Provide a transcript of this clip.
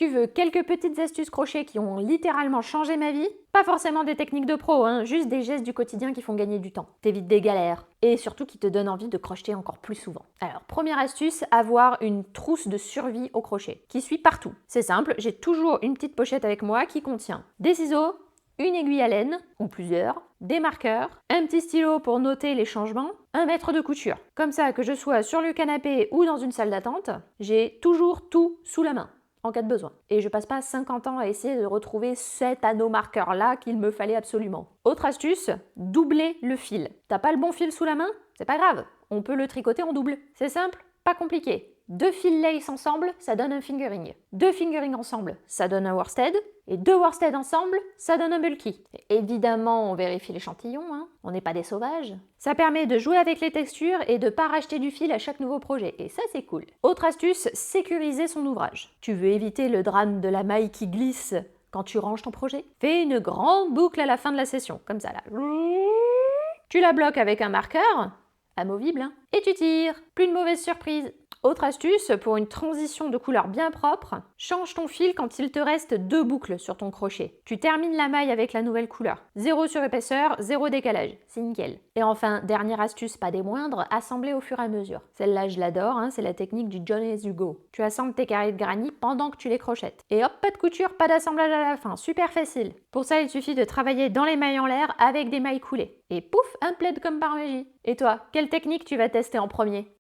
Tu veux quelques petites astuces crochet qui ont littéralement changé ma vie? Pas forcément des techniques de pro, hein, juste des gestes du quotidien qui font gagner du temps, t'évites des galères et surtout qui te donnent envie de crocheter encore plus souvent. Alors, première astuce, avoir une trousse de survie au crochet qui suit partout. C'est simple, j'ai toujours une petite pochette avec moi qui contient des ciseaux, une aiguille à laine, ou plusieurs, des marqueurs, un petit stylo pour noter les changements, un mètre de couture. Comme ça, que je sois sur le canapé ou dans une salle d'attente, j'ai toujours tout sous la main, en cas de besoin. Et je passe pas 50 ans à essayer de retrouver cet anneau marqueur-là qu'il me fallait absolument. Autre astuce, doubler le fil. T'as pas le bon fil sous la main? C'est pas grave, on peut le tricoter en double. C'est simple, pas compliqué. 2 fils lace ensemble, ça donne un fingering. 2 fingering ensemble, ça donne un worsted. Et 2 worsted ensemble, ça donne un bulky. Et évidemment, on vérifie l'échantillon, hein. On n'est pas des sauvages. Ça permet de jouer avec les textures et de pas racheter du fil à chaque nouveau projet. Et ça, c'est cool. Autre astuce, sécuriser son ouvrage. Tu veux éviter le drame de la maille qui glisse quand tu ranges ton projet? Fais une grande boucle à la fin de la session, comme ça là. Tu la bloques avec un marqueur, amovible, hein, et tu tires. Plus de mauvaises surprises. Autre astuce, pour une transition de couleur bien propre, change ton fil quand il te reste 2 boucles sur ton crochet. Tu termines la maille avec la nouvelle couleur. 0 surépaisseur, 0 décalage. C'est nickel. Et enfin, dernière astuce, pas des moindres, assembler au fur et à mesure. Celle-là, je l'adore, hein, c'est la technique du John as you go. Tu assembles tes carrés de granit pendant que tu les crochettes. Et hop, pas de couture, pas d'assemblage à la fin. Super facile. Pour ça, il suffit de travailler dans les mailles en l'air avec des mailles coulées. Et pouf, un plaid comme par magie. Et toi, quelle technique tu vas tester en premier?